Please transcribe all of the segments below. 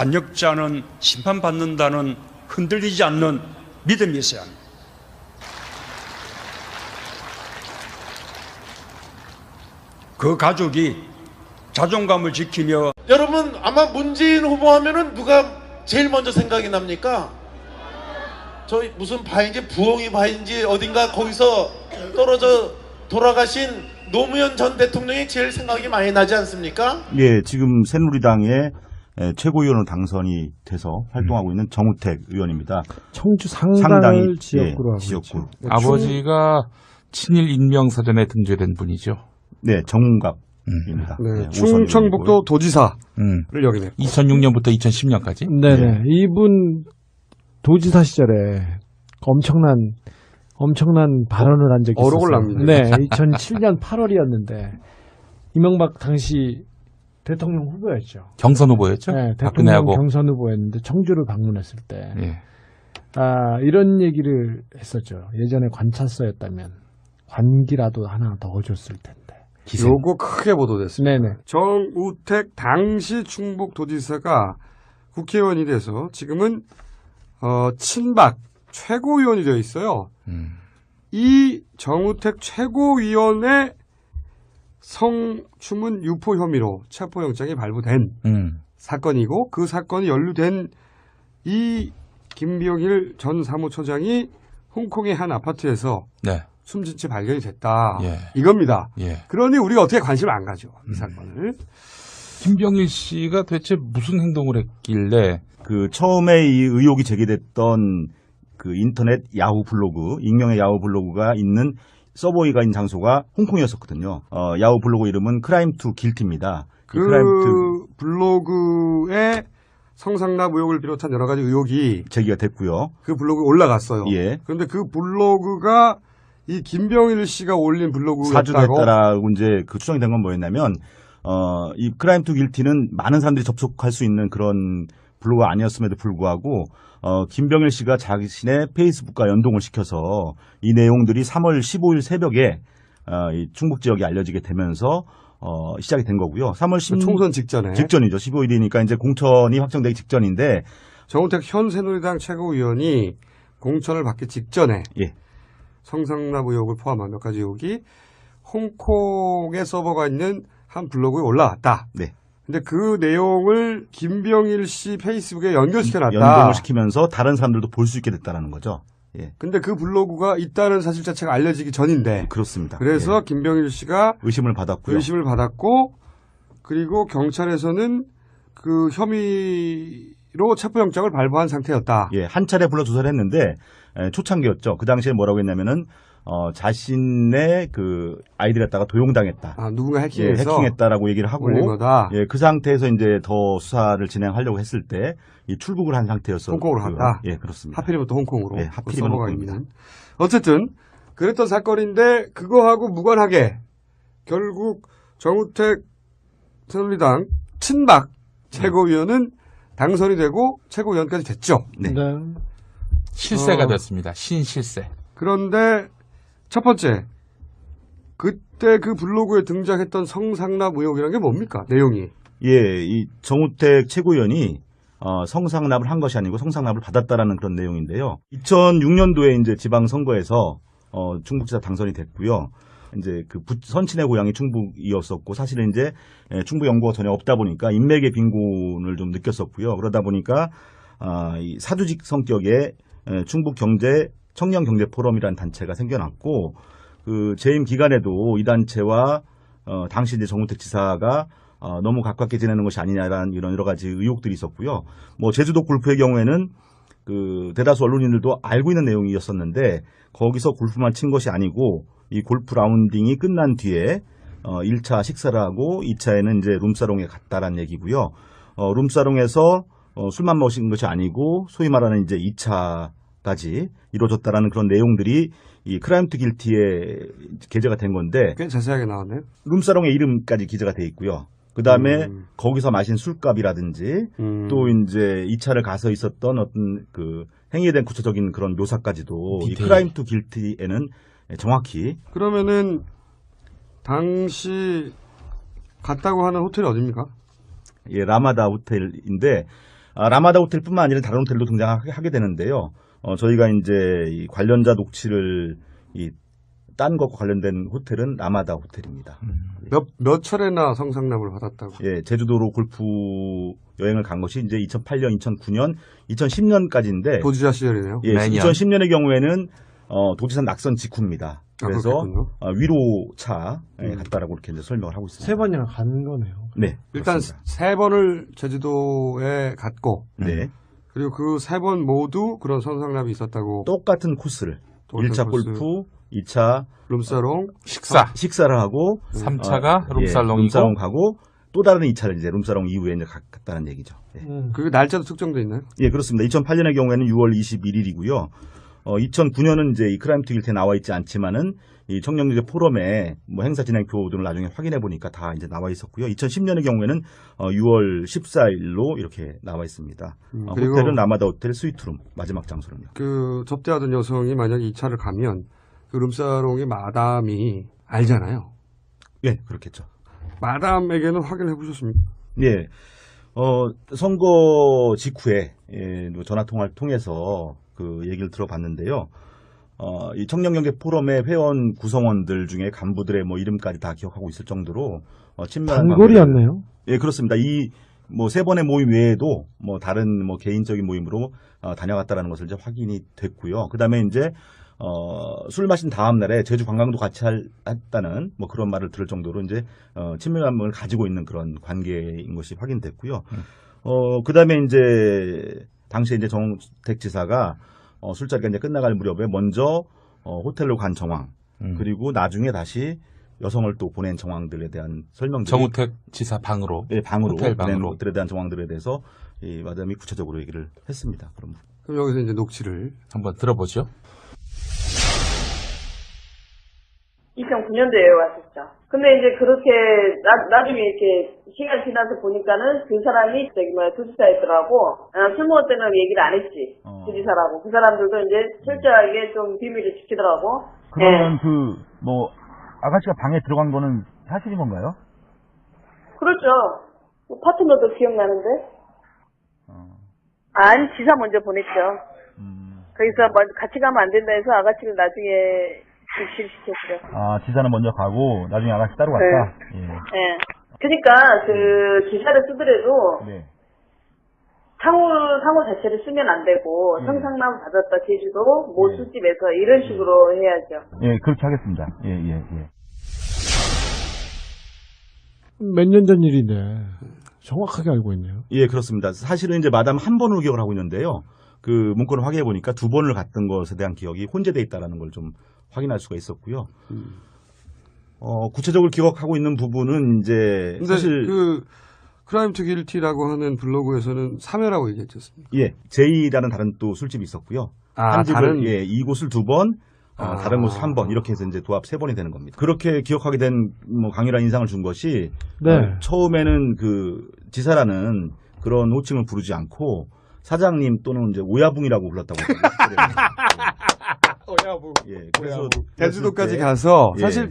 반역자는 심판받는다는 흔들리지 않는 믿음이 있어야 합니다. 그 가족이 자존감을 지키며 여러분 아마 문재인 후보 하면은 누가 제일 먼저 생각이 납니까? 저 무슨 바인지 부엉이 바인지 어딘가 거기서 떨어져 돌아가신 노무현 전 대통령이 제일 생각이 많이 나지 않습니까? 예, 지금 새누리당의 최고위원으로 당선이 돼서 활동하고 있는 정우택 의원입니다. 청주 상당을 지역구로 하고 지역구. 있죠. 아버지가 친일 인명사전에 등재된 분이죠. 네, 정문갑입니다. 네, 네, 충청북도 도지사를 역임했고 2006년부터 2010년까지. 네네. 이분 도지사 시절에 엄청난 발언을 한 적이 있었어요. 어록을 납니다. 네, 2007년 8월이었는데 이명박 당시 대통령 후보였죠. 경선 후보였죠. 네, 대통령 박근혜하고. 경선 후보였는데 청주를 방문했을 때 예. 이런 얘기를 했었죠. 예전에 관찰서였다면 관기라도 하나 더 줬을 텐데. 요거 크게 보도됐습니다. 네네. 정우택 당시 충북도지사가 국회의원이 돼서 지금은 친박 최고위원이 되어 있어요. 이 정우택 최고위원의 성추문 유포 혐의로 체포영장이 발부된 사건이고 그 사건이 연루된 이 김병일 전 사무처장이 홍콩의 한 아파트에서 네. 숨진 채 발견이 됐다. 예. 이겁니다. 예. 그러니 우리가 어떻게 관심을 안 가죠. 이 사건을. 김병일 씨가 도대체 무슨 행동을 했길래 그 처음에 이 의혹이 제기됐던 그 인터넷 야후 블로그, 익명의 야후 블로그가 있는 서버가 있는 장소가 홍콩이었었거든요. 야후 블로그 이름은 크라임 투 길티입니다. 그 블로그에 성상납 의혹을 비롯한 여러 가지 의혹이 제기가 됐고요. 그 블로그에 올라갔어요. 예. 그런데 그 블로그가 이 김병일 씨가 올린 블로그였다고. 사주됐다라고 이제 그 추정이 된 건 뭐였냐면, 이 크라임 투 길티는 많은 사람들이 접속할 수 있는 그런 블로그가 아니었음에도 불구하고, 김병일 씨가 자신의 페이스북과 연동을 시켜서 이 내용들이 3월 15일 새벽에, 이 충북 지역에 알려지게 되면서, 시작이 된 거고요. 3월 10일. 총선 직전에. 직전이죠. 15일이니까 이제 공천이 확정되기 직전인데. 정우택 현 새누리당 최고위원이 공천을 받기 직전에. 예. 성상납 의혹을 포함한 몇 가지 의혹이 홍콩의 서버가 있는 한 블로그에 올라왔다. 네. 근데 그 내용을 김병일 씨 페이스북에 연결시켜놨다. 연동을 시키면서 다른 사람들도 볼 수 있게 됐다는 거죠. 예. 근데 그 블로그가 있다는 사실 자체가 알려지기 전인데. 그렇습니다. 그래서 예. 김병일 씨가 의심을 받았고요. 의심을 받았고, 그리고 경찰에서는 그 혐의로 체포영장을 발부한 상태였다. 예, 한 차례 불러 조사를 했는데 초창기였죠. 그 당시에 뭐라고 했냐면은 자신의 그 아이디 갖다가 도용당했다. 아, 누군가 예, 해킹해서 해킹했다라고 얘기를 하고 올린 거다. 예, 그 상태에서 이제 더 수사를 진행하려고 했을 때 이 출국을 한 상태였어. 홍콩으로 갔다. 예, 그렇습니다. 하필이면 또 홍콩으로. 예, 하필이면 서버가 홍콩입니다. 있는. 어쨌든 그랬던 사건인데 그거하고 무관하게 결국 정우택 새누리당 친박 최고위원은 당선이 되고 최고위원까지 됐죠. 네. 실세가 됐습니다. 신실세. 그런데 첫 번째, 그때 그 블로그에 등장했던 성상납 의혹이라는 게 뭡니까? 내용이. 예, 이 정우택 최고위원이 성상납을 한 것이 아니고 성상납을 받았다라는 그런 내용인데요. 2006년도에 이제 지방선거에서 충북지사 당선이 됐고요. 이제 그 선친의 고향이 충북이었었고 사실은 이제 충북 연고가 전혀 없다 보니까 인맥의 빈곤을 좀 느꼈었고요. 그러다 보니까 이 사주직 성격의 충북 경제 청년 경제 포럼이라는 단체가 생겨났고 그 재임 기간에도 이 단체와 당시 이제 정우택 지사가 너무 가깝게 지내는 것이 아니냐라는 이런 여러 가지 의혹들이 있었고요. 뭐 제주도 골프의 경우에는 그 대다수 언론인들도 알고 있는 내용이었었는데 거기서 골프만 친 것이 아니고 이 골프 라운딩이 끝난 뒤에 1차 식사를 하고 2차에는 이제 룸사롱에 갔다라는 얘기고요. 룸사롱에서 술만 마신 것이 아니고 소위 말하는 이제 2차까지 이루어졌다라는 그런 내용들이 이 크라임 투 길티에 게재가 된 건데 꽤 자세하게 나왔네요. 룸사롱의 이름까지 기재가 돼 있고요. 그 다음에 거기서 마신 술값이라든지 또 이제 2차를 가서 있었던 어떤 그 행위에 대한 구체적인 그런 묘사까지도 이 크라임 투 길티에는 정확히. 그러면은 당시 갔다고 하는 호텔이 어디입니까? 예, 라마다 호텔인데 라마다 호텔뿐만 아니라 다른 호텔도 등장하게 되는데요. 저희가 이제 이 관련자 녹취를 딴 것과 관련된 호텔은 라마다 호텔입니다. 몇 차례나 성상납을 받았다고? 예, 제주도로 골프 여행을 간 것이 이제 2008년, 2009년, 2010년까지인데 도지사 시절이네요. 예, 2010년의 경우에는 도지사 낙선 직후입니다. 그래서 그렇군요. 위로차 갔다라고 이렇게 이제 설명을 하고 있습니다. 3번이나 간 거네요. 네, 일단 그렇습니다. 3번을 제주도에 갔고, 네, 그리고 그 3번 모두 그런 성상납이 있었다고. 똑같은 코스를 똑같은 1차 코스. 골프, 2차 룸사롱, 식사를 하고 3차가 룸살롱이고 룸사롱 가고 또 다른 2차를 이제 룸사롱 이후에 이제 갔다는 얘기죠. 예. 그 날짜도 특정돼 있나요? 예, 그렇습니다. 2008년의 경우에는 6월 21일이고요. 2009년은 이제 이 크라임 튀길트에 나와 있지 않지만은 이 청년유재 포럼에 뭐 행사 진행표 등을 나중에 확인해 보니까 다 이제 나와 있었고요. 2010년의 경우에는 6월 14일로 이렇게 나와 있습니다. 그리고 호텔은 라마다 호텔 스위트룸 마지막 장소는요. 그 접대하던 여성이 만약에 2차를 가면 그 룸사롱의 마담이 알잖아요. 예, 그렇겠죠. 마담에게는 확인해 보셨습니까? 예. 선거 직후에 전화 통화를 통해서 그 얘기를 들어봤는데요. 이 청년경제 포럼의 회원 구성원들 중에 간부들의 뭐 이름까지 다 기억하고 있을 정도로 친밀한 단골이었네요. 예, 그렇습니다. 이 뭐 3번의 모임 외에도 뭐 다른 뭐 개인적인 모임으로 다녀갔다라는 것을 이제 확인이 됐고요. 그다음에 이제 술 마신 다음 날에 제주 관광도 같이 했다는 뭐 그런 말을 들을 정도로 이제 친밀감을 가지고 있는 그런 관계인 것이 확인됐고요. 그다음에 이제 당시에 이제 정우택 지사가 술자리가 이제 끝나갈 무렵에 먼저 호텔로 간 정황 그리고 나중에 다시 여성을 또 보낸 정황들에 대한 설명들 정우택 지사 방으로 예, 방으로 호텔 보낸 방으로 것들에 대한 정황들에 대해서 이 마담이 구체적으로 얘기를 했습니다. 그럼 여기서 이제 녹취를 한번 들어보죠. 2009년도에 왔었죠. 근데 이제 그렇게 나중에 이렇게 시간 지나서 보니까는 그 사람이 도지사였더라고. 술 먹을 때는 얘기를 안 했지. 도지사라고. 그 사람들도 이제 철저하게 좀 비밀을 지키더라고. 그러면 아가씨가 방에 들어간 거는 사실인 건가요? 그렇죠. 파트너도 기억나는데. 아니, 지사 먼저 보냈죠. 거기서 같이 가면 안 된다 해서 아가씨를 나중에 실시켰죠. 지사는 먼저 가고 나중에 아가씨 따로 갔다. 예. 네. 그러니까 그 지사를 쓰더라도 네. 상호 자체를 쓰면 안 되고 성상납 받았다 제주도 모 술집에서 이런 식으로 해야죠. 예, 그렇게 하겠습니다. 예. 몇 년 전 일인데 정확하게 알고 있네요. 예, 그렇습니다. 사실은 이제 마담 한 번으로 기억을 하고 있는데요. 그 문건을 확인해 보니까 2번을 갔던 것에 대한 기억이 혼재돼 있다라는 걸 좀 확인할 수가 있었고요. 구체적으로 기억하고 있는 부분은 이제 근데 사실 그 크라임 투 길티라고 하는 블로그에서는 3회라고 얘기했지 않습니까? 예, 제이라는 다른 또 술집이 있었고요. 한 집을 다른 예, 이곳을 2번, 다른 곳을 1번 이렇게 해서 이제 도합 3번이 되는 겁니다. 그렇게 기억하게 된 뭐 강렬한 인상을 준 것이 네. 처음에는 그 지사라는 그런 호칭을 부르지 않고 사장님 또는 이제 오야붕이라고 불렀다고 오야붕. 예, 그래서 제주도까지 때, 가서 예. 사실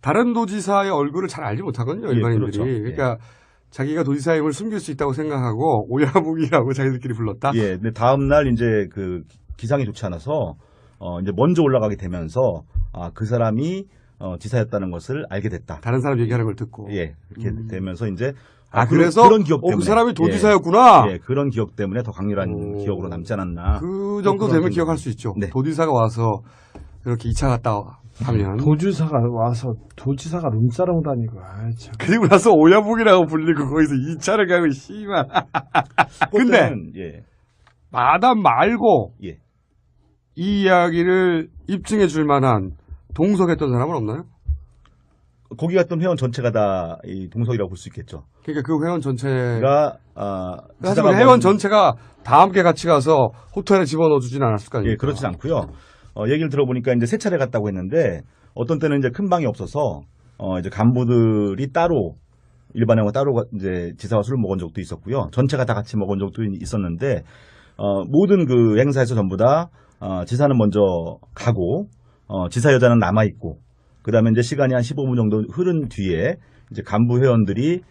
다른 도지사의 얼굴을 잘 알지 못하거든요, 예, 일반인들이. 그렇죠. 예. 그러니까 자기가 도지사임을 숨길 수 있다고 생각하고 오야붕이라고 자기들끼리 불렀다. 예, 근데 다음 날 이제 그 기상이 좋지 않아서 이제 먼저 올라가게 되면서 그 사람이 지사였다는 것을 알게 됐다. 다른 사람 얘기하는 걸 듣고. 예, 이렇게 되면서 이제 그래서 그런 기억 때문에 그 사람이 도지사였구나. 예, 그런 기억 때문에 더 강렬한 기억으로 남지 않았나. 그 정도 되면 그런 기억할 수 있죠. 네. 도지사가 와서 이렇게 2차 갔다 하면. 도지사가 와서 도지사가 룸사롱 다니고 참. 그리고 나서 오야붕이라고 불리고 거기서 2차를 가고 씨발. 근데 그때는, 예, 마담 말고 예. 이 이야기를 입증해 줄 만한 동석했던 사람은 없나요? 거기 갔던 회원 전체가 다 이 동석이라고 볼 수 있겠죠. 그러니까 그 회원 전체가 그러니까 사실 회원 전체가 다 함께 같이 가서 호텔에 집어넣어 주진 않았을 거 아닙니까? 예, 그렇진 않고요. 얘기를 들어보니까 이제 3차례 갔다고 했는데 어떤 때는 이제 큰 방이 없어서 이제 간부들이 따로 일반 회원 따로 이제 지사와 술을 먹은 적도 있었고요. 전체가 다 같이 먹은 적도 있었는데 모든 그 행사에서 전부 다 지사는 먼저 가고 지사 여자는 남아 있고 그다음에 이제 시간이 한 15분 정도 흐른 뒤에 이제 간부 회원들이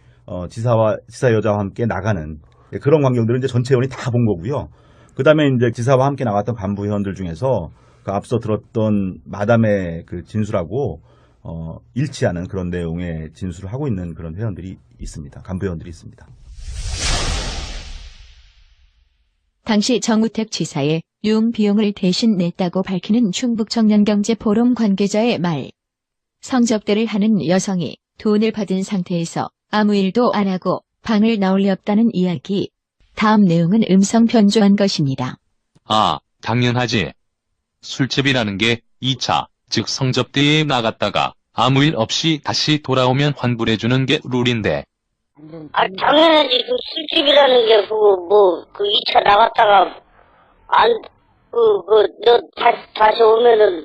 지사 여자와 함께 나가는 예, 그런 광경들을 이제 전체 의원이 다 본 거고요. 그 다음에 이제 지사와 함께 나갔던 간부 회원들 중에서 그 앞서 들었던 마담의 그 진술하고 일치하는 그런 내용의 진술을 하고 있는 그런 회원들이 있습니다. 간부 회원들이 있습니다. 당시 정우택 지사의 유흥 비용을 대신 냈다고 밝히는 충북청년경제포럼 관계자의 말. 성접대를 하는 여성이 돈을 받은 상태에서 아무 일도 안 하고 방을 나올렸다는 이야기. 다음 내용은 음성 변조한 것입니다. 아, 당연하지. 술집이라는 게 2차, 즉 성접대에 나갔다가 아무 일 없이 다시 돌아오면 환불해주는 게 룰인데. 아, 당연하지. 그 술집이라는 게, 그 2차 나갔다가, 너 다시 오면은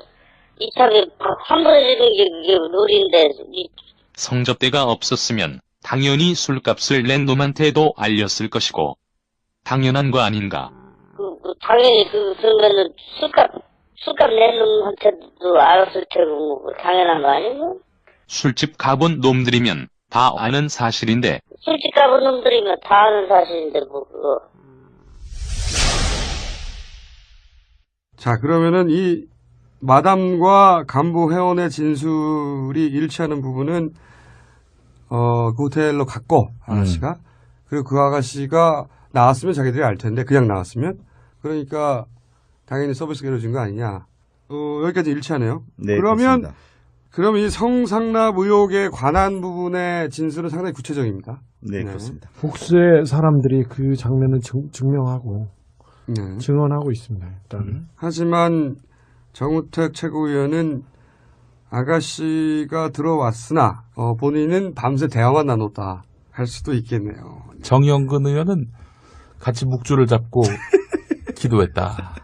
2차에 환불해주는 게 그게 룰인데. 성접대가 없었으면 당연히 술값을 낸 놈한테도 알렸을 것이고. 당연한 거 아닌가? 당연히 그러면은 술값 낸 놈한테도 알았을 테고, 당연한 거 아니고? 술집 가본 놈들이면 다 아는 사실인데. 술집 가본 놈들이면 다 아는 사실인데, 그거. 자, 그러면은 이 마담과 간부 회원의 진술이 일치하는 부분은 그 호텔로 갔고 아가씨가 그리고 그 아가씨가 나왔으면 자기들이 알 텐데 그냥 나왔으면 그러니까 당연히 서비스가 이루어진 거 아니냐. 여기까지 일치하네요. 네, 그러면 그렇습니다. 그럼 이 성상납 의혹에 관한 부분의 진술은 상당히 구체적입니다. 네, 그렇습니다. 복수의 사람들이 그 장면을 증명하고 네. 증언하고 있습니다. 일단. 하지만 정우택 최고위원은 아가씨가 들어왔으나 본인은 밤새 대화만 나눴다 할 수도 있겠네요. 정영근 의원은 같이 묵주를 잡고 기도했다.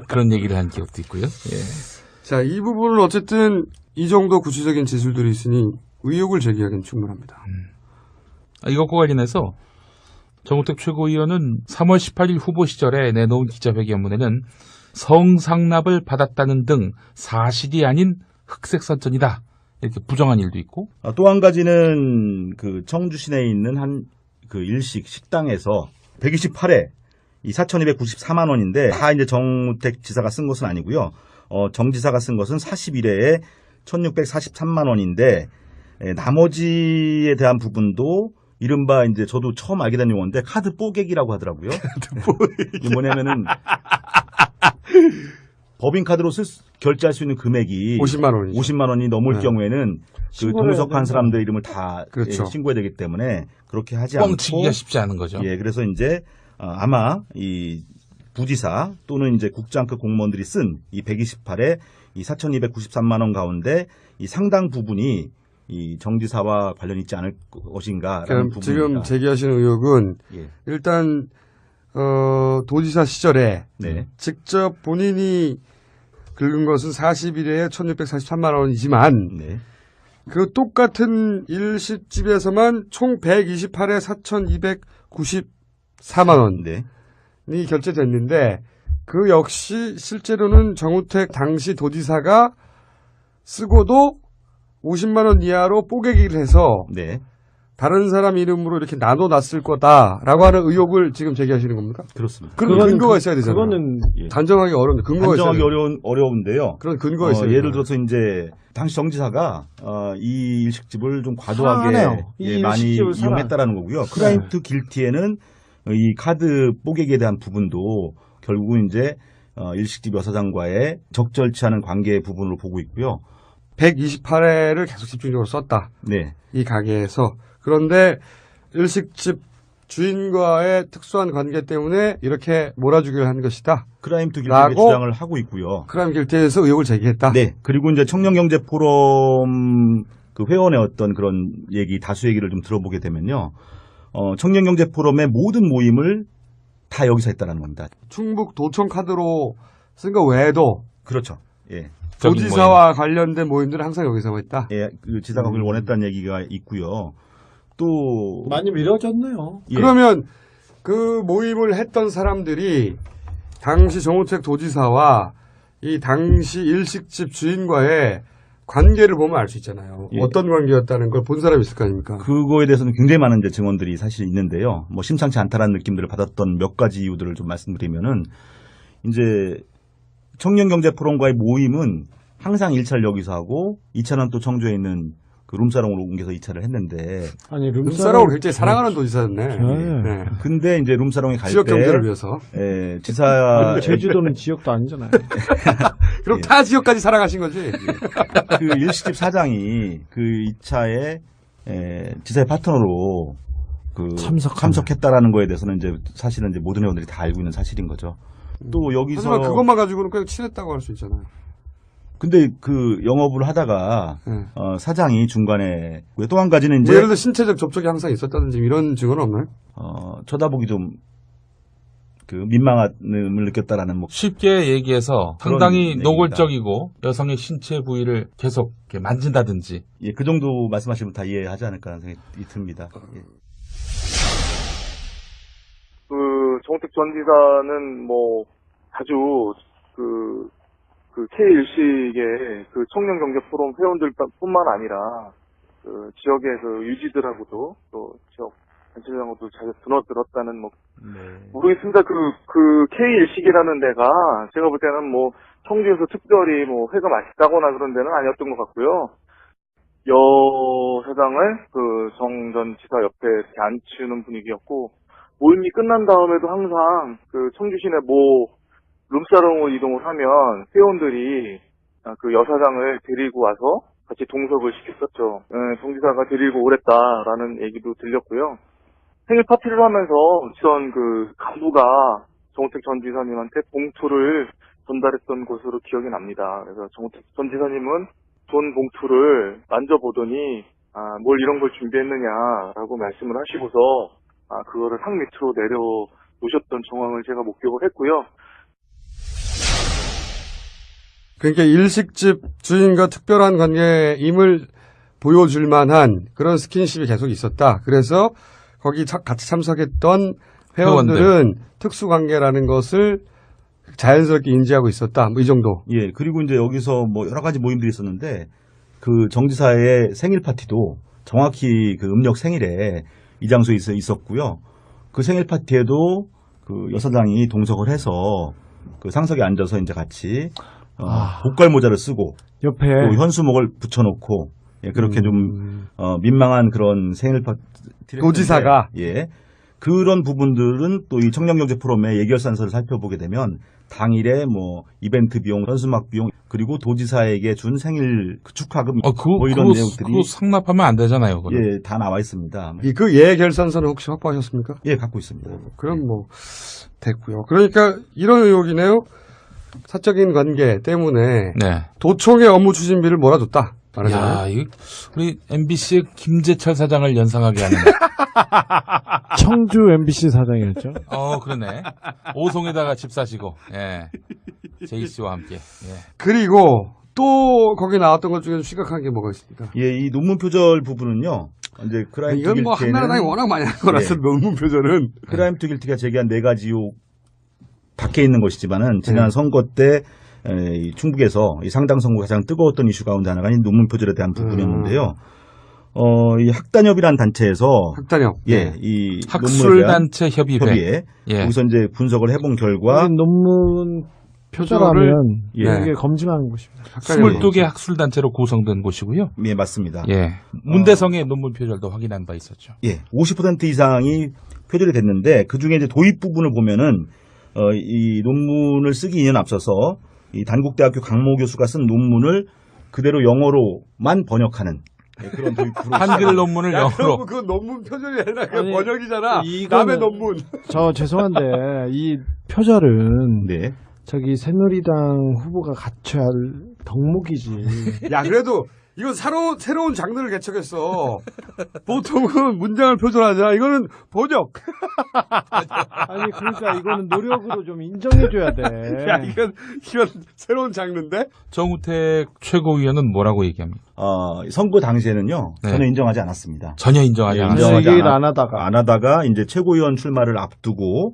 그런 얘기를 한 기억도 있고요. 예. 자, 이 부분은 어쨌든 이 정도 구체적인 진술들이 있으니 의혹을 제기하기는 충분합니다. 이것과 관련해서 정우택 최고위원은 3월 18일 후보 시절에 내놓은 기자회견문에는 성상납을 받았다는 등 사실이 아닌 흑색선전이다. 이렇게 부정한 일도 있고. 또 한 가지는 그 청주 시내에 있는 한 그 일식 식당에서 128회 이 4,294만 원인데 다 이제 정우택 지사가 쓴 것은 아니고요. 정 지사가 쓴 것은 41회에 1,643만 원인데 나머지에 대한 부분도 이른바 이제 저도 처음 알게 된 용어인데 카드 뽀개기라고 하더라고요. 이게 뭐냐면은 법인카드로 결제할 수 있는 금액이 50만 원이 넘을 네. 경우에는 그 동석한 사람들 이름을 다 그렇죠. 신고해야 되기 때문에 그렇게 하지 않고 뻥치기가 쉽지 않은 거죠. 예, 그래서 이제 아마 이 부지사 또는 이제 국장급 공무원들이 쓴 이 128에 이 4,293만 원 가운데 이 상당 부분이 이 정지사와 관련이 있지 않을 것인가라는 부분입니다. 지금 제기하시는 의혹은 예. 일단 도지사 시절에 네. 직접 본인이 긁은 것은 41회에 1,643만 원이지만 네. 그 똑같은 일식집에서만 총 128회 4,294만 원이 네. 결제됐는데 그 역시 실제로는 정우택 당시 도지사가 쓰고도 50만 원 이하로 뽀개기를 해서 네. 다른 사람 이름으로 이렇게 나눠놨을 거다라고 하는 의혹을 지금 제기하시는 겁니까? 그렇습니다. 그런 근거가 있어야 되잖아요. 그거는 예. 단정하기 어려운데 근거가 단정하기 있어야 어려운데요. 그런 근거가 있어요. 예를 들어서 이제 당시 정지사가 이 일식집을 좀 과도하게 사네요. 이 많이 일식집을 이용했다라는 거고요. 크라임 투 길티에는 이 카드 뽀개기에 대한 부분도 결국은 이제 일식집 여사장과의 적절치 않은 관계 부분으로 보고 있고요. 128회를 계속 집중적으로 썼다. 네. 이 가게에서. 그런데 일식집 주인과의 특수한 관계 때문에 이렇게 몰아주기를 한 것이다. 크라임 투 길티의 주장을 하고 있고요. 크라임 길티에서 의혹을 제기했다. 네. 그리고 이제 청년경제 포럼 그 회원의 어떤 그런 다수 얘기를 좀 들어보게 되면요. 청년경제 포럼의 모든 모임을 다 여기서 했다는 겁니다. 충북 도청 카드로 쓴 거 외에도 그렇죠. 예. 도지사와 관련된 모임들은 항상 여기서 했다. 예, 그 지사가 그걸 원했다는 얘기가 있고요. 또 많이 미뤄졌네요. 예. 그러면 그 모임을 했던 사람들이 당시 정우택 도지사와 이 당시 일식집 주인과의 관계를 보면 알 수 있잖아요. 예. 어떤 관계였다는 걸 본 사람이 있을 거 아닙니까? 그거에 대해서는 굉장히 많은 이제 증언들이 사실 있는데요. 뭐 심상치 않다라는 느낌들을 받았던 몇 가지 이유들을 좀 말씀드리면은 이제 청년경제 포럼과의 모임은 항상 1차를 여기서 하고 2차는 또 청주에 있는 그 룸사롱으로 옮겨서 2차를 했는데 아니 룸사롱을 굉장히 사랑하는 도지사였네. 네. 근데 이제 룸사롱에 갈 지역 때 경제를 위해서. 예, 지사 제주도는 지역도 아니잖아요. 그럼 예. 타 지역까지 사랑하신 거지? 그 일시집 사장이 그 2차에 지사의 파트너로 그 참석했다라는 거에 대해서는 이제 사실은 이제 모든 회원들이 다 알고 있는 사실인 거죠. 또 여기서 하지만 그것만 가지고는 그냥 친했다고 할 수 있잖아요. 근데 그 영업을 하다가 사장이 중간에 또 한 가지는 이제 뭐 예를 들어 신체적 접촉이 항상 있었다든지 이런 증언은 없나요? 쳐다보기 좀 그 민망함을 느꼈다라는 뭐 쉽게 얘기해서 상당히 얘기입니다. 노골적이고 여성의 신체 부위를 계속 이렇게 만진다든지. 예, 그 정도 말씀하시면 다 이해하지 않을까 하는 생각이 듭니다. 예. 그 정우택 전 지사는 뭐 아주 그 K1식의 그 청년경제 포럼 회원들뿐만 아니라 그 지역의 그 유지들하고도 또 지역 단체장하고도 자주 드러들었다는 뭐 모르겠습니다. 그 K1식이라는 데가 제가 볼 때는 뭐 청주에서 특별히 뭐 회가 맛있다거나 그런 데는 아니었던 것 같고요. 여 사장을 그 정 전 지사 옆에 이렇게 앉히는 분위기였고, 모임이 끝난 다음에도 항상 그 청주 시내 모 룸사롱을 이동을 하면 회원들이 그 여사장을 데리고 와서 같이 동석을 시켰었죠. 정 지사가 데리고 오랬다라는 얘기도 들렸고요. 생일 파티를 하면서 전 그 간부가 정우택 전 지사님한테 봉투를 전달했던 것으로 기억이 납니다. 그래서 정우택 전 지사님은 돈 봉투를 만져보더니 뭘 이런 걸 준비했느냐라고 말씀을 하시고서 그거를 상 밑으로 내려놓으셨던 정황을 제가 목격을 했고요. 그러니까 일식집 주인과 특별한 관계임을 보여줄 만한 그런 스킨십이 계속 있었다. 그래서 거기 같이 참석했던 회원들은 특수관계라는 것을 자연스럽게 인지하고 있었다. 뭐 이 정도. 예, 그리고 이제 여기서 뭐 여러 가지 모임들이 있었는데 그 정지사의 생일 파티도 정확히 그 음력 생일에 이 장소에 있었고요. 그 생일 파티에도 그 여사장이 동석을 해서 그 상석에 앉아서 이제 같이 복갈 모자를 쓰고 옆에 또 현수목을 붙여놓고 예, 그렇게 좀 민망한 그런 생일 파티 도지사가 예 그런 부분들은 또 이 청년경제 포럼의 예결산서를 살펴보게 되면 당일에 뭐 이벤트 비용, 현수막 비용 그리고 도지사에게 준 생일 축하금 뭐 이런 내용들이 그거 상납하면 안 되잖아요. 그거는. 예, 다 나와 있습니다. 그 예결산서는 혹시 확보하셨습니까? 예, 갖고 있습니다. 그럼 뭐 됐고요. 그러니까 이런 의혹이네요. 사적인 관계 때문에 도청의 업무 추진비를 몰아줬다. 야, 우리 MBC의 김재철 사장을 연상하게 하는. 청주 MBC 사장이었죠. 그러네. 오송에다가 집 사시고, 예. 제이 씨와 함께. 예. 그리고 또 거기 나왔던 것 중에 심각한 게 뭐가 있습니까? 예, 이 논문 표절 부분은요. 이제 크라임 이건 뭐 한나라당이 워낙 많이 한 거라서 논문 표절은 크라임 투길티가 제기한 4가지 의혹 밖에 있는 것이지만은 지난 선거 때 이 충북에서 이 상당 선거 가장 뜨거웠던 이슈 가운데 하나가 이 논문 표절에 대한 부분이었는데요. 이 학단협이라는 단체에서 예, 이 학술단체 협의회 거기서 이제 분석을 해본 결과 논문 표절하면 예. 이게 검증하는 곳입니다. 22개 학술단체로 구성된 곳이고요. 예, 맞습니다. 예. 문대성의 논문 표절도 확인한 바 있었죠. 예, 50% 이상이 표절이 됐는데 그 중에 이제 도입 부분을 보면은 이 논문을 쓰기 2년 앞서서 이 단국대학교 강모 교수가 쓴 논문을 그대로 영어로만 번역하는 그런 도입 한글 논문을 영어로. 그건 논문 표절이 아니라 그건 아니, 번역이잖아. 남의 논문. 저 죄송한데 이 표절은 저기 새누리당 후보가 갖춰야 할 덕목이지. 야 그래도 이건 새로운 장르를 개척했어. 보통은 문장을 표절하자. 이거는 번역. 아니 그러니까 이거는 노력으로 좀 인정해줘야 돼. 야 이건 새로운 장르인데. 정우택 최고위원은 뭐라고 얘기합니까? 선거 당시에는요 전혀 인정하지 않았습니다. 전혀 인정하지 않았어요. 얘기를 안 하다가 이제 최고위원 출마를 앞두고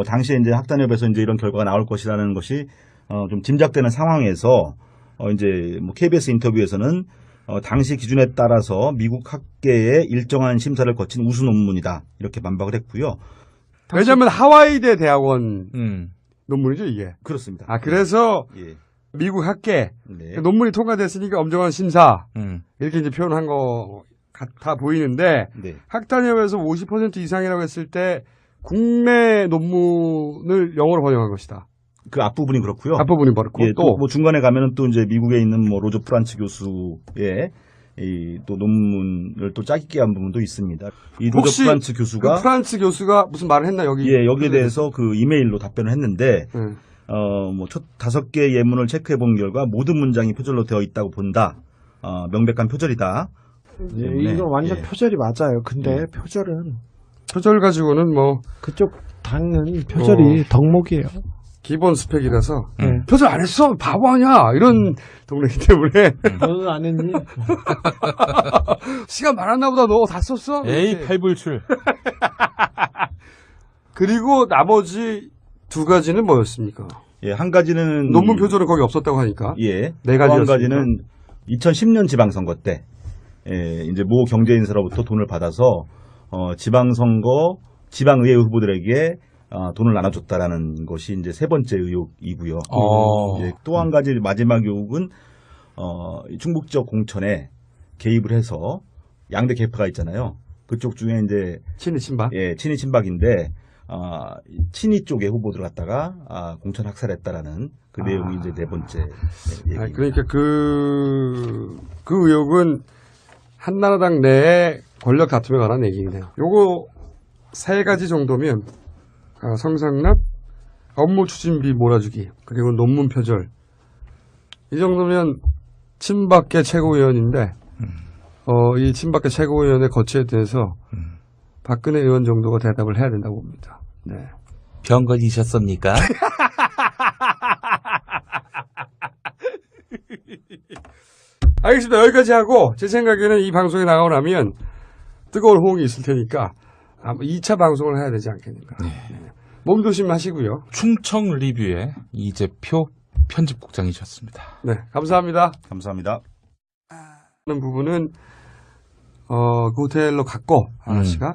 당시에 이제 학단협에서 이제 이런 결과가 나올 것이라는 것이 좀 짐작되는 상황에서 이제 뭐 KBS 인터뷰에서는 당시 기준에 따라서 미국 학계의 일정한 심사를 거친 우수 논문이다 이렇게 반박을 했고요. 왜냐하면 하와이대 대학원 논문이죠 이게. 그렇습니다. 아 그래서 예. 미국 학계 네. 논문이 통과됐으니까 엄정한 심사 이렇게 이제 표현한 거 같아 보이는데 네. 학단협에서 50% 이상이라고 했을 때 국내 논문을 영어로 번역한 것이다. 그 앞부분이 그렇고요. 앞부분이 그렇고 예, 또 뭐 중간에 가면은 또 이제 미국에 있는 뭐 로저 프란츠 교수의 또 논문을 또 짜깁기 한 부분도 있습니다. 이 로저 혹시 프란츠 교수가 그 프란츠 교수가 무슨 말을 했나 여기? 예, 여기에 대해서 그 이메일로 답변을 했는데 뭐 첫 5개 예문을 체크해 본 결과 모든 문장이 표절로 되어 있다고 본다. 명백한 표절이다. 예, 이건 완전 표절이 맞아요. 근데 표절 가지고는 뭐 그쪽 당은 표절이 덕목이에요. 기본 스펙이라서 표절 안 했어 바보 아니야 이런 동네이기 때문에 너는 안 했니? 시간 많았나 보다 너 다 썼어? 에이 팔불출. 그리고 나머지 2가지는 뭐였습니까? 예, 한 가지는 논문 표절은 거기 없었다고 하니까. 예. 네 또 한 가지였습니다. 가지는 2010년 지방선거 때 이제 모 경제인사로부터 돈을 받아서 지방선거 지방의회 후보들에게 돈을 나눠줬다라는 것이 이제 3번째 의혹이고요. 또 한 가지 마지막 의혹은 충북 지역 공천에 개입을 해서 양대 계파가 있잖아요. 그쪽 중에 이제 친이 친박. 예, 친이 친박인데 친이 쪽의 후보들 갖다가 공천 학살했다라는 그 내용이 이제 4번째. 그러니까 그 의혹은 한나라당 내에 권력 다툼에 관한 얘기네요. 요거 3가지 정도면 성상납, 업무 추진비 몰아주기, 그리고 논문 표절. 이 정도면 친박계 최고위원인데 이 친박계 최고위원의 거취에 대해서 박근혜 의원 정도가 대답을 해야 된다고 봅니다. 네. 병 걸리셨습니까? 알겠습니다. 여기까지 하고 제 생각에는 이 방송에 나가고 나면 뜨거운 호응이 있을 테니까 아마 2차 방송을 해야 되지 않겠는가. 네. 몸 조심하시고요. 충청 리뷰의 이재표 편집국장이셨습니다. 네, 감사합니다. 감사합니다. 하는 부분은 그 호텔로 갔고 아가씨가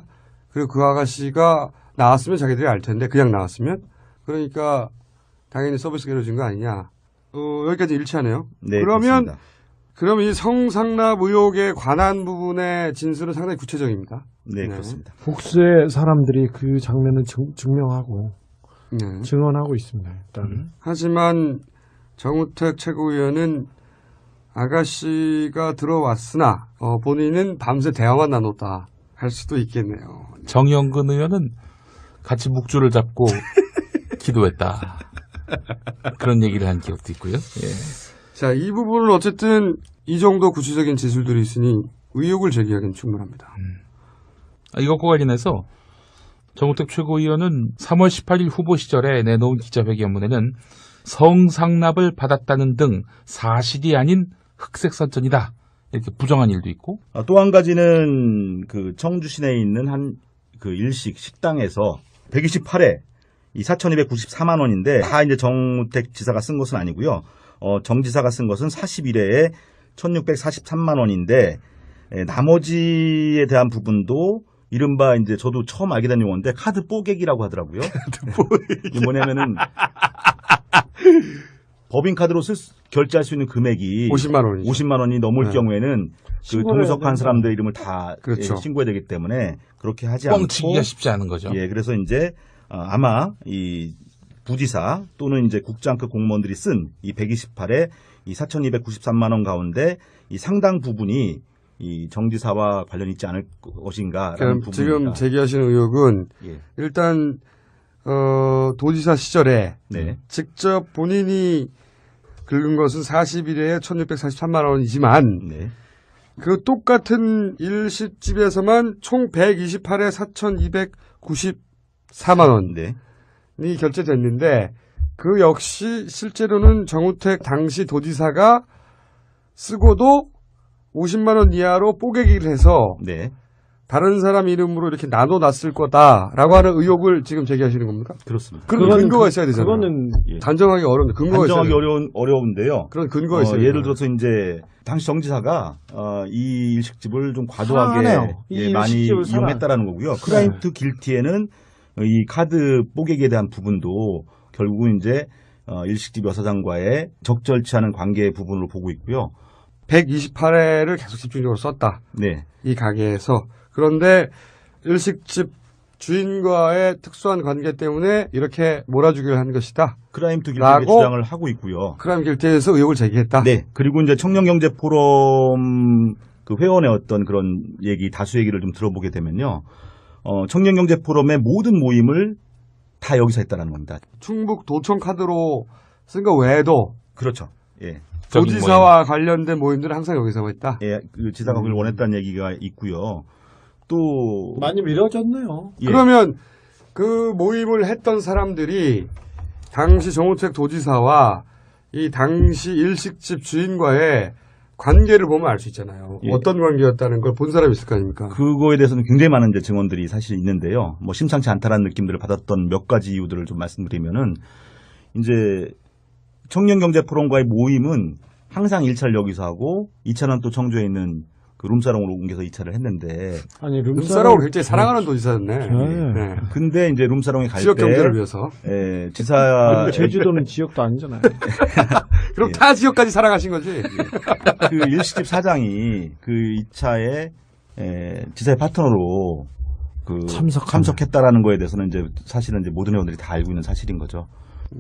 그리고 그 아가씨가 나왔으면 자기들이 알 텐데 그냥 나왔으면 그러니까 당연히 서비스가 이루어진 거 아니냐. 여기까지 일치하네요. 네, 그러면 그렇습니다. 그럼 이 성상납 의혹에 관한 부분의 진술은 상당히 구체적입니다. 네, 그렇습니다. 복수의 사람들이 그 장면을 증명하고 네. 증언하고 있습니다. 일단. 하지만 정우택 최고위원은 아가씨가 들어왔으나 본인은 밤새 대화만 나눴다 할 수도 있겠네요. 정영근 의원은 같이 묵주를 잡고 기도했다. 그런 얘기를 한 기억도 있고요. 예. 자, 이 부분은 어쨌든 이 정도 구체적인 진술들이 있으니 의혹을 제기하기는 충분합니다. 이것과 관련해서 정우택 최고위원은 3월 18일 후보 시절에 내놓은 기자회견문에는 성상납을 받았다는 등 사실이 아닌 흑색선전이다. 이렇게 부정한 일도 있고. 또 한 가지는 그 청주 시내에 있는 한 그 일식 식당에서 128회 이 4,294만 원인데 다 이제 정우택 지사가 쓴 것은 아니고요. 정 지사가 쓴 것은 41회에 1,643만 원인데 나머지에 대한 부분도 이른바 이제 저도 처음 알게 된 용어인데 카드 뽀객이라고 하더라고요. 이게 뭐냐면은 법인카드로 결제할 수 있는 금액이 50만 원이죠. 50만 원이 넘을 네. 경우에는 그 동석한 사람들 이름을 다 그렇죠. 신고해야 되기 때문에 그렇게 하지 않고 뻥치기가 쉽지 않은 거죠. 예, 그래서 이제 아마 이 부지사 또는 이제 국장급 공무원들이 쓴 이 128에 이 4,293만 원 가운데 이 상당 부분이 이 정지사와 관련이 있지 않을 것인가라는 부분입니다. 지금 제기하시는 의혹은 예. 일단 도지사 시절에 네. 직접 본인이 긁은 것은 41회에 1,643만 원이지만 네. 그 똑같은 일식집에서만 총 128회 4,294만 원이 네. 결제됐는데 그 역시 실제로는 정우택 당시 도지사가 쓰고도 50만 원 이하로 뽀개기를 해서 네. 다른 사람 이름으로 이렇게 나눠놨을 거다라고 하는 의혹을 지금 제기하시는 겁니까? 그렇습니다. 그런 근거가 있어야 되잖아요. 그거는 단정하기 어려운데 근거가 있어야 단정하기 어려운데요. 그런 근거가 있어요. 예를 들어서 이제 당시 정지사가 이 일식집을 좀 과도하게 사랑하네요. 많이 일식집을 이용했다라는 거고요. 크라임 투 길티에는 이 카드 뽀객에 대한 부분도 결국은 이제 일식집 여사장과의 적절치 않은 관계 부분으로 보고 있고요. 128회를 계속 집중적으로 썼다. 네. 이 가게에서. 그런데 일식집 주인과의 특수한 관계 때문에 이렇게 몰아주기를 한 것이다. 크라임 투 길티의 주장을 하고 있고요. 크라임 길티에서 의혹을 제기했다. 네. 그리고 이제 청년경제포럼 그 회원의 어떤 그런 다수 얘기를 좀 들어보게 되면요. 청년경제포럼의 모든 모임을 다 여기서 했다라는 겁니다. 충북 도청 카드로 쓴 거 외에도. 그렇죠. 예. 도지사와 관련된 모임들은 항상 여기서 했다. 예. 그 지사가 그걸 원했다는 얘기가 있고요. 또 많이 미뤄졌네요. 예. 그러면 그 모임을 했던 사람들이 당시 정우택 도지사와 이 당시 일식집 주인과의 관계를 보면 알 수 있잖아요. 예. 어떤 관계였다는 걸 본 사람이 있을 거 아닙니까? 그거에 대해서는 굉장히 많은 이제 증언들이 사실 있는데요. 뭐 심상치 않다라는 느낌들을 받았던 몇 가지 이유들을 좀 말씀드리면은 이제 청년경제포럼과의 모임은 항상 1차를 여기서 하고 2차는 또 청주에 있는 그 룸사롱으로 옮겨서 2차를 했는데 아니 룸사롱을 굉장히 사랑하는 도지사였네. 네. 근데 이제 룸사롱에 갈 때 지역 경제를 위해서. 예, 지사 제주도는 지역도 아니잖아요. 그럼 예. 다 지역까지 사랑하신 거지. 그 일식집 사장이 그 2차에 지사의 파트너로 그 참석했다라는 거에 대해서는 이제 사실은 이제 모든 회원들이 다 알고 있는 사실인 거죠.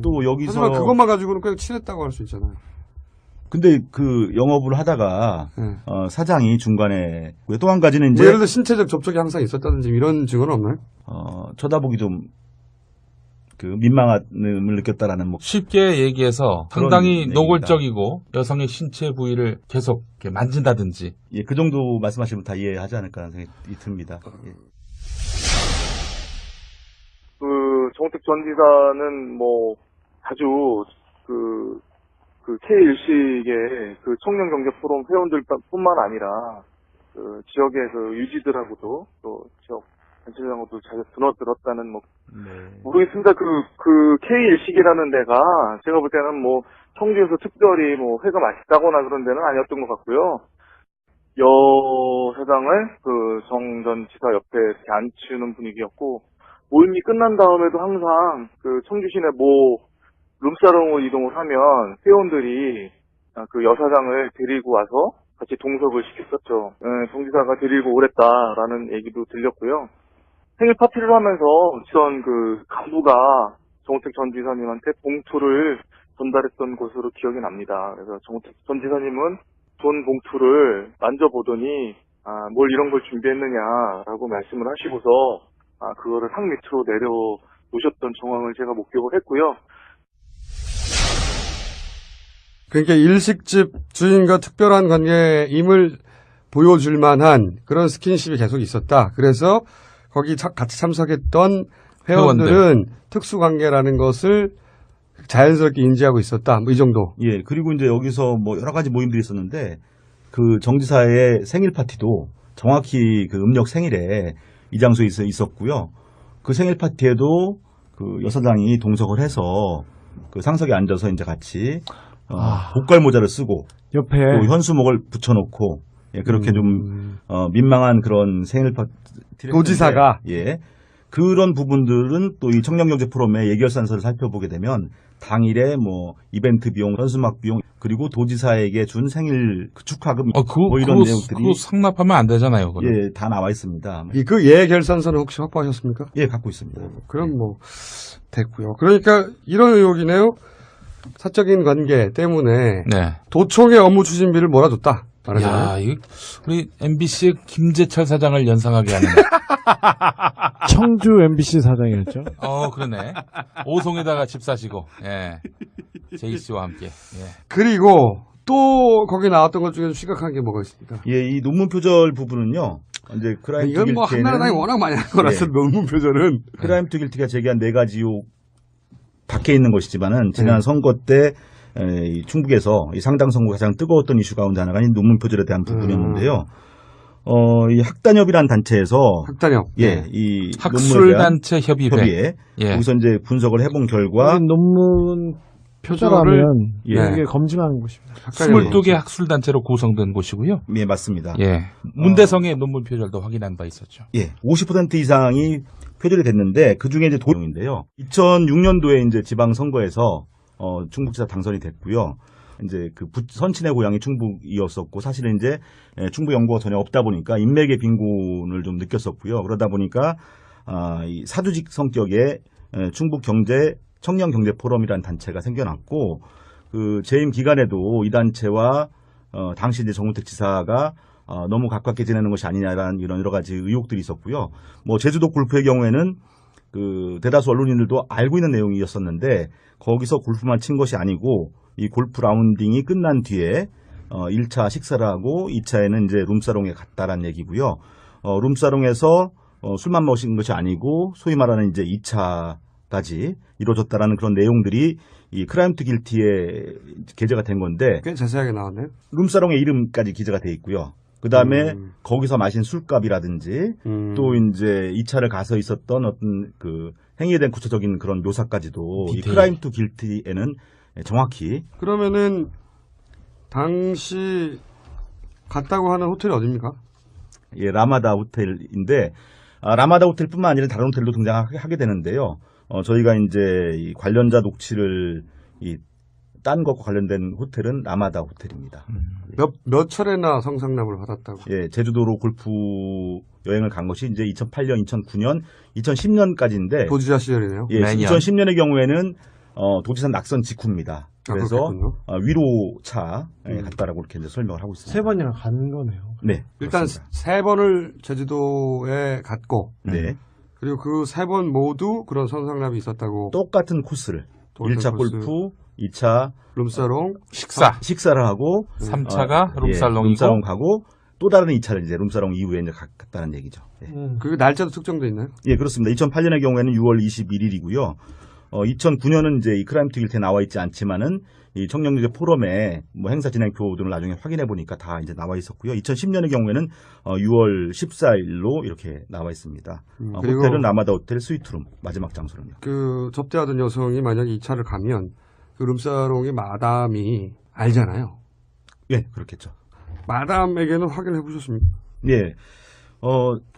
또 여기서 하지만 그것만 가지고는 그냥 친했다고 할 수 있잖아요. 근데 그 영업을 하다가 사장이 중간에 또 한 가지는 이제 뭐 예를 들어 신체적 접촉이 항상 있었다든지 이런 증언은 없나요? 쳐다보기 좀 그 민망함을 느꼈다라는 뭐 쉽게 얘기해서 상당히 얘기입니다. 노골적이고 여성의 신체 부위를 계속 이렇게 만진다든지. 예, 그 정도 말씀하시면 다 이해하지 않을까 하는 생각이 듭니다. 예. 그 정우택 전 지사는 뭐 자주 그 K일식의 그 청년경제포럼 회원들뿐만 아니라 그 지역에서 유지들하고도 또 지역 단체장하고도 자주 드너들었다는 뭐 모르겠습니다. 그 K일식이라는 데가 제가 볼 때는 뭐 청주에서 특별히 뭐 회가 맛있다거나 그런 데는 아니었던 것 같고요. 여 사장을 그 정 전 지사 옆에 이렇게 앉히는 분위기였고 모임이 끝난 다음에도 항상 그 청주 시내 모 룸사롱으로 이동을 하면 회원들이 그 여사장을 데리고 와서 같이 동석을 시켰었죠. 동지사가 데리고 오랬다라는 얘기도 들렸고요. 생일 파티를 하면서 전 그 간부가 정우택 전 지사님한테 봉투를 전달했던 것으로 기억이 납니다. 그래서 정우택 전 지사님은 돈 봉투를 만져보더니 뭘 이런 걸 준비했느냐라고 말씀을 하시고서 그거를 상 밑으로 내려놓으셨던 정황을 제가 목격을 했고요. 그러니까 일식집 주인과 특별한 관계임을 보여줄 만한 그런 스킨십이 계속 있었다. 그래서 거기 같이 참석했던 회원들은 특수관계라는 것을 자연스럽게 인지하고 있었다. 뭐 이 정도. 예, 그리고 이제 여기서 뭐 여러 가지 모임들이 있었는데 그 정지사의 생일 파티도 정확히 그 음력 생일에 이 장소에 있었고요. 그 생일 파티에도 그 여사장이 동석을 해서 그 상석에 앉아서 이제 같이 복갈 모자를 쓰고 옆에 또 현수목을 붙여놓고 예, 그렇게 좀 민망한 그런 생일 파티를 도지사가 예, 그런 부분들은 또 이 청년경제 포럼의 예결산서를 살펴보게 되면 당일에 뭐 이벤트 비용, 현수막 비용 그리고 도지사에게 준 생일 축하금 뭐 이런 내용들이 그거 상납하면 안 되잖아요. 그건. 예, 다 나와 있습니다. 그 예결산서는 혹시 확보하셨습니까? 예, 갖고 있습니다. 그럼 뭐 됐고요. 그러니까 이런 의혹이네요. 사적인 관계 때문에 도청의 업무 추진비를 몰아줬다. 야, 이거 우리 MBC의 김재철 사장을 연상하게 하는. 청주 MBC 사장이었죠. 그러네. 오송에다가 집 사시고, 예. 제이 씨와 함께. 예. 그리고 또 거기 나왔던 것 중에 심각한 게 뭐가 있습니까? 예, 이 논문 표절 부분은요. 이제 크라임 투 이건 뭐 한나라당이 워낙 많이 한 거라서 논문 표절은 크라임 투 길티가 제기한 4가지 의혹 밖에 있는 것이지만은 지난 선거 때 이 충북에서 이 상당 선거 가장 뜨거웠던 이슈 가운데 하나가 이 논문 표절에 대한 부분이었는데요. 이 학단협이라는 단체에서 학단협. 예, 이 학술단체 협의회. 예. 거기서 이제 분석을 해본 결과 논문 표절을 표절하면 예. 이게 검증하는 곳입니다. 22개 학술단체로 구성된 곳이고요. 예, 맞습니다. 예. 문대성의 논문 표절도 확인한 바 있었죠. 예, 50% 이상이 표절이 됐는데 그 중에 이제 도용인데요. 2006년도에 이제 지방 선거에서 충북지사 당선이 됐고요. 이제 그 선친의 고향이 충북이었었고 사실은 이제 충북 연고가 전혀 없다 보니까 인맥의 빈곤을 좀 느꼈었고요. 그러다 보니까 이 사주직 성격의 충북 경제 청년 경제 포럼이라는 단체가 생겨났고 그 재임 기간에도 이 단체와 당시 이제 정우택 지사가 너무 가깝게 지내는 것이 아니냐라는 이런 여러 가지 의혹들이 있었고요. 뭐 제주도 골프의 경우에는 그 대다수 언론인들도 알고 있는 내용이었었는데 거기서 골프만 친 것이 아니고 이 골프 라운딩이 끝난 뒤에 1차 식사를 하고 2차에는 이제 룸사롱에 갔다라는 얘기고요. 룸사롱에서 술만 마신 것이 아니고 소위 말하는 이제 2차까지 이루어졌다라는 그런 내용들이 이 크라임 투 길티에 게재가 된 건데 꽤 자세하게 나왔네요. 룸사롱의 이름까지 기재가 돼 있고요. 그 다음에 거기서 마신 술값이라든지 또 이제 2차를 가서 있었던 어떤 그 행위에 대한 구체적인 그런 묘사까지도 이 크라임 투 길티에는 정확히. 그러면은 당시 갔다고 하는 호텔이 어디입니까? 예, 라마다 호텔인데 라마다 호텔뿐만 아니라 다른 호텔도 등장하게 되는데요. 저희가 이제 이 관련자 녹취를 딴 것과 관련된 호텔은 라마다 호텔입니다. 몇 차례나 성상납을 받았다고? 예, 제주도로 골프 여행을 간 것이 이제 2008년, 2009년, 2010년까지인데 도지사 시절이네요. 예, 2010년의 경우에는 도지사 낙선 직후입니다. 그래서 위로차에 갔다라고 이렇게 이제 설명을 하고 있습니다. 3번이나 가는 거네요. 네, 일단 그렇습니다. 3번을 제주도에 갔고, 네. 그리고 그 3번 모두 그런 성상납이 있었다고. 똑같은 코스를 1차 골프, 2차 룸사롱, 식사를 하고 3차가 룸살롱이고 룸사롱 가고 또 다른 2차를 이제 룸사롱 이후에 이제 갔다는 얘기죠. 예. 그 날짜도 특정돼 있나요? 예, 그렇습니다. 2008년의 경우에는 6월 21일이고요. 2009년은 이제 이 크라임 투 길티에 나와 있지 않지만은 이 청년경제 포럼의 뭐 행사 진행표 등을 나중에 확인해 보니까 다 이제 나와 있었고요. 2010년의 경우에는 6월 14일로 이렇게 나와 있습니다. 호텔은 라마다 호텔 스위트룸 마지막 장소는요. 그 접대하던 여성이 만약에 2차를 가면 그 룸사롱의 마담이 알잖아요. 예, 그렇겠죠. 마담에게는 확인해 보셨습니까? 예.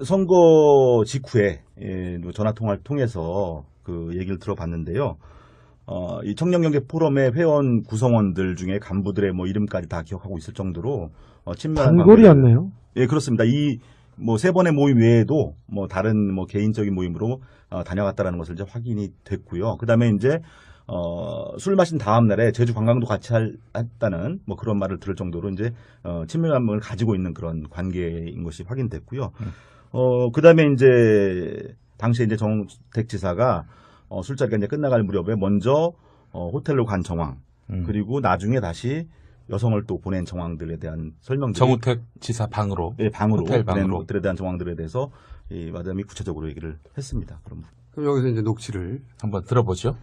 선거 직후에 전화 통화를 통해서 그 얘기를 들어봤는데요. 이 청년경제 포럼의 회원 구성원들 중에 간부들의 뭐 이름까지 다 기억하고 있을 정도로 친밀한 단골이었네요. 예, 그렇습니다. 이 뭐 3번의 모임 외에도 뭐 다른 뭐 개인적인 모임으로 다녀갔다라는 것을 이제 확인이 됐고요. 그다음에 이제 술 마신 다음 날에 제주 관광도 같이 했다는 뭐 그런 말을 들을 정도로 이제 친밀감을 가지고 있는 그런 관계인 것이 확인됐고요. 그다음에 이제 당시에 이제 정우택 지사가 술자리가 이제 끝나갈 무렵에 먼저 호텔로 간 정황 그리고 나중에 다시 여성을 또 보낸 정황들에 대한 설명들이 정우택 지사 방으로 예, 방으로 호텔 보낸 방으로 것들에 대한 정황들에 대해서 이 마담이 구체적으로 얘기를 했습니다. 그럼 여기서 이제 녹취를 한번 들어보죠.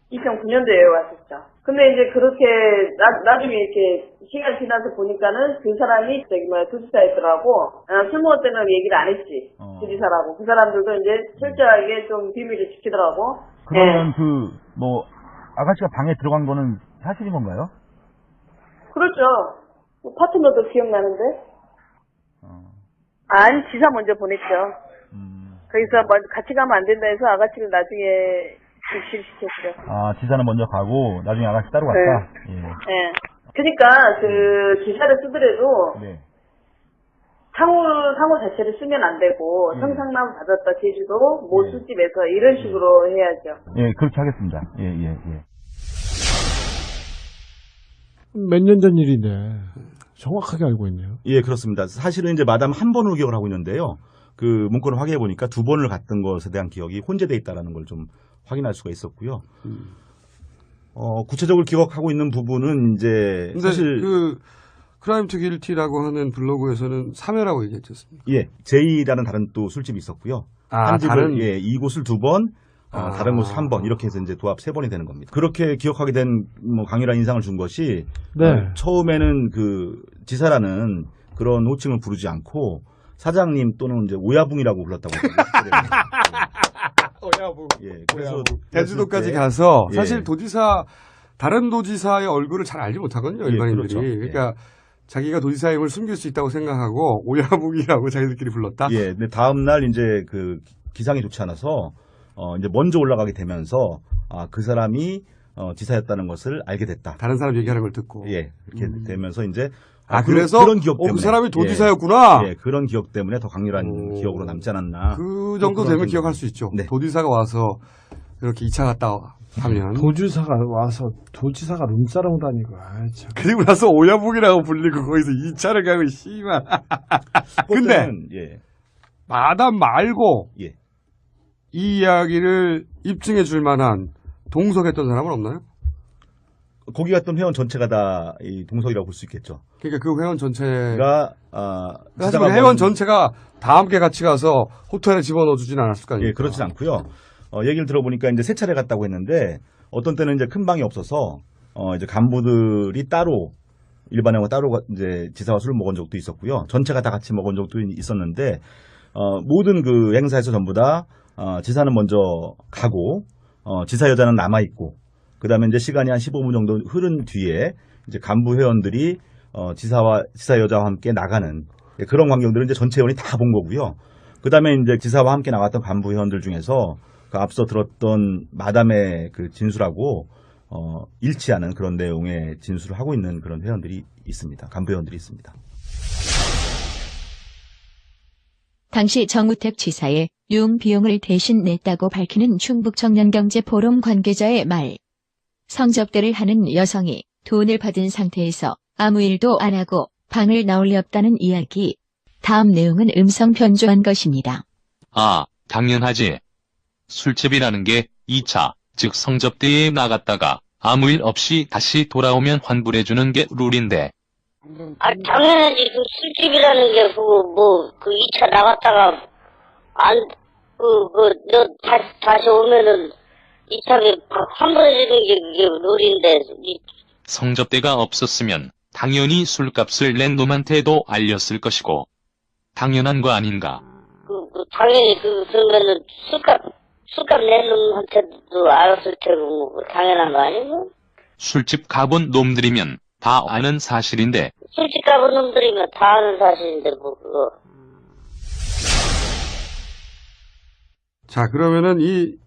2009년도에 왔었죠. 근데 이제 그렇게 나중에 이렇게 시간 지나서 보니까는 그 사람이 도지사였더라고. 술 먹을 때는 얘기를 안 했지. 도지사라고. 그 사람들도 이제 철저하게 좀 비밀을 지키더라고. 그러면 뭐 아가씨가 방에 들어간 거는 사실인 건가요? 그렇죠. 파트너도 기억나는데. 아니, 지사 먼저 보냈죠. 거기서 같이 가면 안 된다 해서 아가씨를 나중에 입실시켰죠. 아, 지사는 먼저 가고 나중에 아가씨 따로 갔다? 네. 예. 그러니까 그 지사를 쓰더라도 네. 상호 자체를 쓰면 안 되고 성상납 받았다 제주도 모 술집에서 이런 식으로 해야죠. 예, 그렇게 하겠습니다. 예. 몇 년 전 일인데 정확하게 알고 있네요. 예, 그렇습니다. 사실은 이제 마담 한 번으로 기억을 하고 있는데요. 그 문건을 확인해 보니까 2번을 갔던 것에 대한 기억이 혼재돼 있다라는 걸 좀 확인할 수가 있었고요. 구체적으로 기억하고 있는 부분은 이제 사실 그 크라임 투 길티라고 하는 블로그에서는 3회라고 얘기했지 않습니까? 예, 제이라는 다른 또 술집이 있었고요. 한 집을 다른 이곳을 2번 다른 곳을 한 번 이렇게 해서 이제 도합 3번이 되는 겁니다. 그렇게 기억하게 된 뭐 강렬한 인상을 준 것이 처음에는 그 지사라는 그런 호칭을 부르지 않고 사장님 또는 이제 오야붕이라고 불렀다고 합니다. 오야붕. 예, 그래서 제주도까지 가서 예. 사실 다른 도지사의 얼굴을 잘 알지 못하거든요, 예, 일반인들이. 그렇죠. 그러니까 자기가 도지사임을 숨길 수 있다고 생각하고 오야붕이라고 자기들끼리 불렀다. 예, 근데 다음 날 이제 그 기상이 좋지 않아서 이제 먼저 올라가게 되면서 그 사람이 지사였다는 것을 알게 됐다. 다른 사람 얘기하는 걸 듣고. 예, 이렇게 되면서 이제 그래서 그런 기억 때문에 그 사람이 도지사였구나. 예, 그런 기억 때문에 더 강렬한 기억으로 남지 않았나. 그 정도 되면 기억할 수 있죠. 네. 도지사가 와서 이렇게 2차 갔다 하면. 도지사가 와서 도지사가 룸사롱 다니고. 참. 그리고 나서 오야붕이라고 불리고 거기서 2차를 가고 씨발. 근데 예. 마담 말고 예. 이 이야기를 입증해 줄 만한 동석했던 사람은 없나요? 거기 갔던 회원 전체가 다 이 동석이라고 볼 수 있겠죠. 그러니까 그 회원 전체가 사실 사실 회원 전체가 다 함께 같이 가서 호텔에 집어넣어 주진 않았을 거 아닙니까? 예, 그렇진 않고요. 얘기를 들어보니까 이제 3차례 갔다고 했는데 어떤 때는 이제 큰 방이 없어서 이제 간부들이 따로 일반회원과 따로 이제 지사와 술을 먹은 적도 있었고요. 전체가 다 같이 먹은 적도 있었는데 모든 그 행사에서 전부 다 지사는 먼저 가고 지사 여자는 남아 있고 그다음에 이제 시간이 한 15분 정도 흐른 뒤에 이제 간부 회원들이 지사 여자와 함께 나가는 그런 광경들은 이제 전체 회원이 다 본 거고요. 그다음에 이제 지사와 함께 나갔던 간부 회원들 중에서 그 앞서 들었던 마담의 그 진술하고 일치하는 그런 내용의 진술을 하고 있는 그런 회원들이 있습니다. 간부 회원들이 있습니다. 당시 정우택 지사의 융 비용을 대신 냈다고 밝히는 충북청년경제포럼 관계자의 말. 성접대를 하는 여성이 돈을 받은 상태에서 아무 일도 안 하고 방을 나올 리 없다는 이야기. 다음 내용은 음성 변조한 것입니다. 당연하지. 술집이라는 게 2차, 즉 성접대에 나갔다가 아무 일 없이 다시 돌아오면 환불해주는 게 룰인데. 당연하지. 그 술집이라는 게 그 2차 나갔다가 너 다시 오면은 2차에 환불해주는 게 그게 룰인데. 성접대가 없었으면 당연히 술값을 낸 놈한테도 알렸을 것이고. 당연한 거 아닌가? 당연히 그러면은 술값 낸 놈한테도 알았을 테고 당연한 거 아니고? 술집 가본 놈들이면 다 아는 사실인데. 술집 가본 놈들이면 다 아는 사실인데 그거. 자, 그러면은 이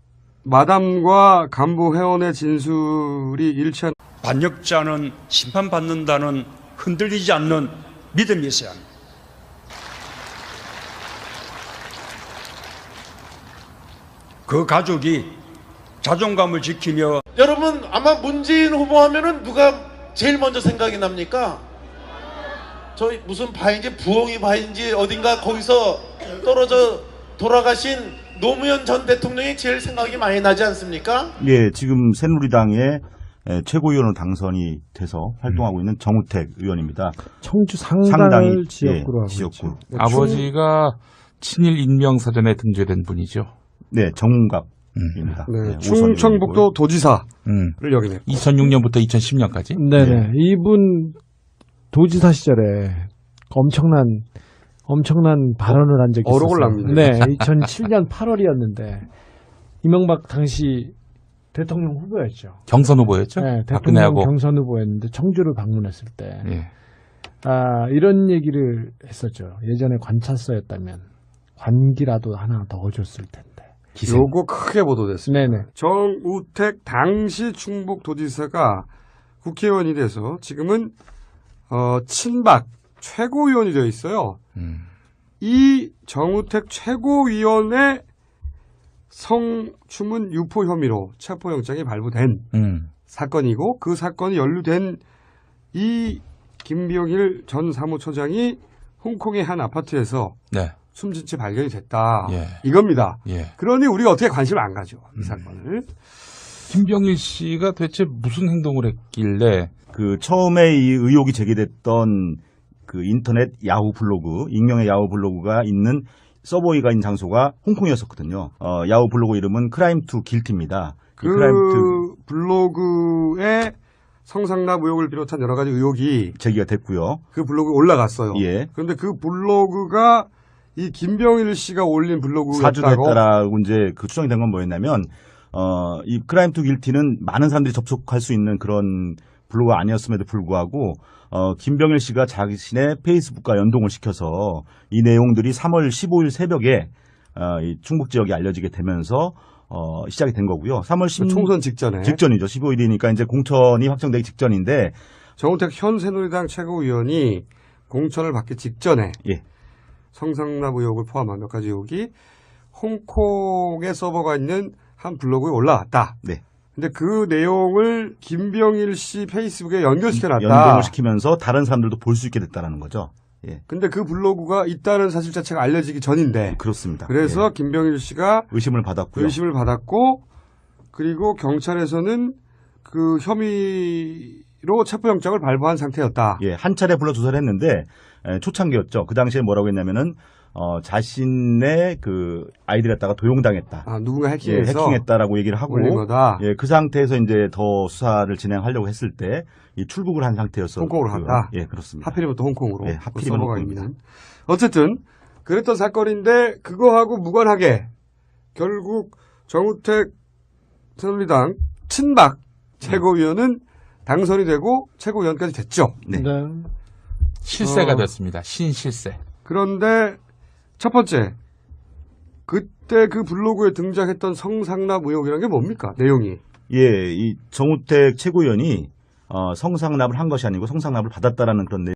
마담과 간부 회원의 진술이 일치한 반역자는 심판받는다는 흔들리지 않는 믿음이 있어야 합니다. 그 가족이 자존감을 지키며 여러분 아마 문재인 후보 하면은 누가 제일 먼저 생각이 납니까? 저희 무슨 바인지 부엉이 바인지 어딘가 거기서 떨어져 돌아가신 노무현 전 대통령이 제일 생각이 많이 나지 않습니까? 예, 지금 새누리당의 최고위원으로 당선이 돼서 활동하고 있는 정우택 의원입니다. 청주 상당을 지역구로 하고 지역구. 있죠. 아버지가 친일 인명사전에 등재된 분이죠. 네, 정갑입니다. 네, 충청북도 도지사를 역임했고 2006년부터 2010년까지. 네네. 이분 도지사 시절에 엄청난 발언을 한 적이 있었어요. 어록을 납니다. 네, 2007년 8월이었는데 이명박 당시 대통령 후보였죠. 경선 후보였죠. 네, 대통령 박근혜하고. 경선 후보였는데 청주를 방문했을 때 이런 얘기를 했었죠. 예전에 관찰서였다면 관기라도 하나 더 줬을 텐데. 요거 크게 보도됐습니다. 네네. 정우택 당시 충북도지사가 국회의원이 돼서 지금은 친박 최고위원이 되어 있어요. 이 정우택 최고위원의 성추문 유포 혐의로 체포영장이 발부된 사건이고 그 사건이 연루된 이 김병일 전 사무처장이 홍콩의 한 아파트에서 숨진 채 발견이 됐다. 이겁니다. 그러니 우리가 어떻게 관심을 안 가죠. 이 사건을. 김병일 씨가 대체 무슨 행동을 했길래 그 처음에 이 의혹이 제기됐던 그 인터넷 야후 블로그, 익명의 야후 블로그가 있는 서버가 있는 장소가 홍콩이었었거든요. 야후 블로그 이름은 크라임 투 길티입니다. 그 블로그에 성상납 의혹을 비롯한 여러 가지 의혹이 제기가 됐고요. 그 블로그에 올라갔어요. 예. 그런데 그 블로그가 이 김병일 씨가 올린 블로그였다고 사주됐다라고 이제 그 추정이 된 건 뭐였냐면 이 크라임 투 길티는 많은 사람들이 접속할 수 있는 그런 블로그가 아니었음에도 불구하고 김병일 씨가 자신의 페이스북과 연동을 시켜서 이 내용들이 3월 15일 새벽에 이 충북 지역에 알려지게 되면서 시작이 된 거고요. 3월 10일 총선 직전이죠. 15일이니까 이제 공천이 확정되기 직전인데 정우택 현 새누리당 최고위원이 공천을 받기 직전에 예. 성상납 의혹을 포함한 몇 가지 의혹이 홍콩에 서버가 있는 한 블로그에 올라왔다. 네. 근데 그 내용을 김병일 씨 페이스북에 연결시켜놨다. 연동을 시키면서 다른 사람들도 볼 수 있게 됐다라는 거죠. 예. 근데 그 블로그가 있다는 사실 자체가 알려지기 전인데. 그렇습니다. 그래서 예. 김병일 씨가 의심을 받았고요. 의심을 받았고, 그리고 경찰에서는 그 혐의로 체포영장을 발부한 상태였다. 예, 한 차례 불러 조사를 했는데 초창기였죠. 그 당시에 뭐라고 했냐면은 자신의 그 아이디를 갖다가 도용당했다. 누군가 해킹해서 해킹했다라고 얘기를 하고 올린 거다. 예, 그 상태에서 이제 더 수사를 진행하려고 했을 때 이 출국을 한 상태였어. 홍콩으로 갔다. 예, 그렇습니다. 하필이면 또 홍콩으로. 예, 하필이면 홍콩입니다. 어쨌든 그랬던 사건인데 그거하고 무관하게 결국 정우택 새누리당 친박 최고위원은 당선이 되고 최고위원까지 됐죠. 네. 실세가 됐습니다. 신실세. 그런데 첫 번째, 그때 그 블로그에 등장했던 성상납 의혹이라는 게 뭡니까? 내용이. 예, 이 정우택 최고위원이 성상납을 한 것이 아니고 성상납을 받았다라는 그런 내용.